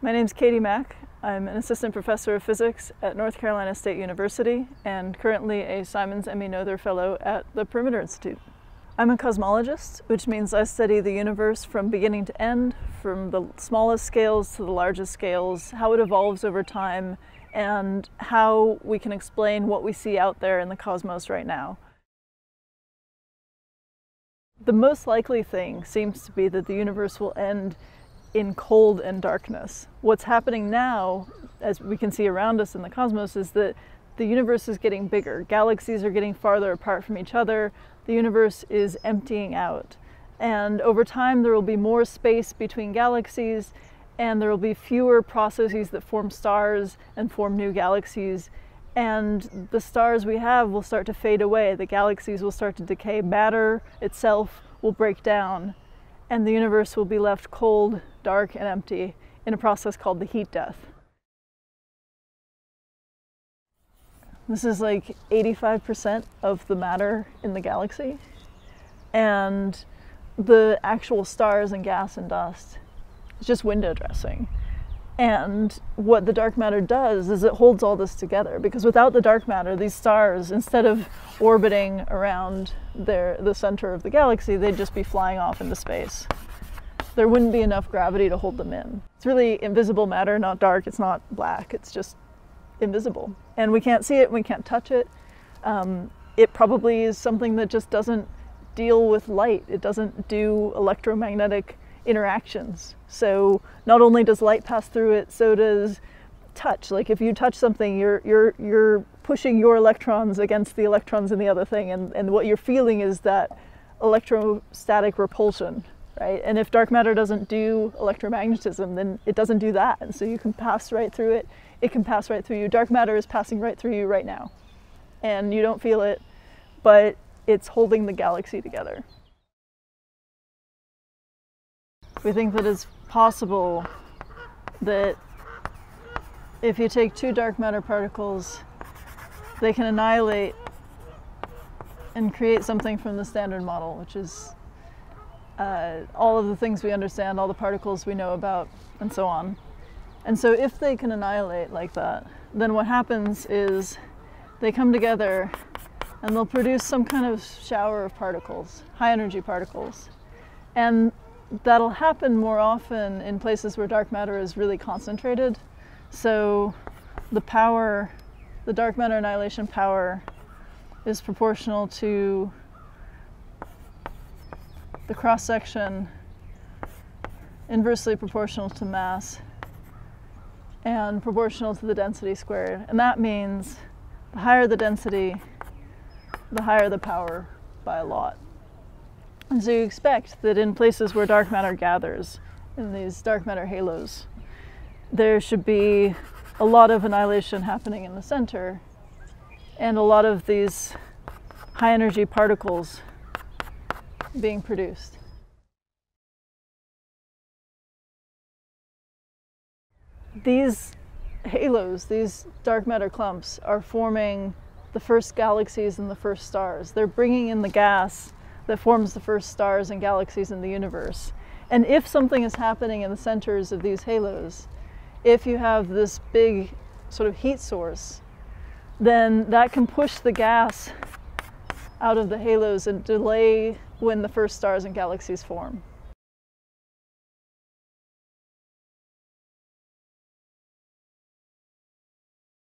My name's Katie Mack. I'm an assistant professor of physics at North Carolina State University and currently a Simons Emmy Noether Fellow at the Perimeter Institute. I'm a cosmologist, which means I study the universe from beginning to end, from the smallest scales to the largest scales, how it evolves over time, and how we can explain what we see out there in the cosmos right now. The most likely thing seems to be that the universe will end in cold and darkness. What's happening now, as we can see around us in the cosmos, is that the universe is getting bigger. Galaxies are getting farther apart from each other. The universe is emptying out. And over time there will be more space between galaxies, and there will be fewer processes that form stars and form new galaxies. And the stars we have will start to fade away. The galaxies will start to decay. Matter itself will break down. And the universe will be left cold, dark, and empty in a process called the heat death. This is like 85% of the matter in the galaxy. And the actual stars and gas and dust is just window dressing. And what the dark matter does is it holds all this together, because without the dark matter, these stars, instead of orbiting around the center of the galaxy, they'd just be flying off into space. There wouldn't be enough gravity to hold them in. It's really invisible matter, not dark, it's not black, it's just invisible. And we can't see it, we can't touch it. It probably is something that just doesn't deal with light. It doesn't do electromagnetic interactions. So not only does light pass through it, so does touch. Like if you touch something, you're pushing your electrons against the electrons in the other thing, and what you're feeling is that electrostatic repulsion, right? And if dark matter doesn't do electromagnetism, then it doesn't do that, and so you can pass right through it. It can pass right through you. Dark matter is passing right through you right now, and you don't feel it, but it's holding the galaxy together. We think that it's possible that if you take two dark matter particles, they can annihilate and create something from the standard model, which is all of the things we understand, all the particles we know about, and so on. And so if they can annihilate like that, then what happens is they come together and they'll produce some kind of shower of particles, high energy particles. And that'll happen more often in places where dark matter is really concentrated. So the power, the dark matter annihilation power, is proportional to the cross-section, inversely proportional to mass, and proportional to the density squared. And that means the higher the density, the higher the power by a lot. And so you expect that in places where dark matter gathers, in these dark matter halos, there should be a lot of annihilation happening in the center, and a lot of these high energy particles being produced. These halos, these dark matter clumps, are forming the first galaxies and the first stars. They're bringing in the gas that forms the first stars and galaxies in the universe. And if something is happening in the centers of these halos, if you have this big sort of heat source, then that can push the gas out of the halos and delay when the first stars and galaxies form.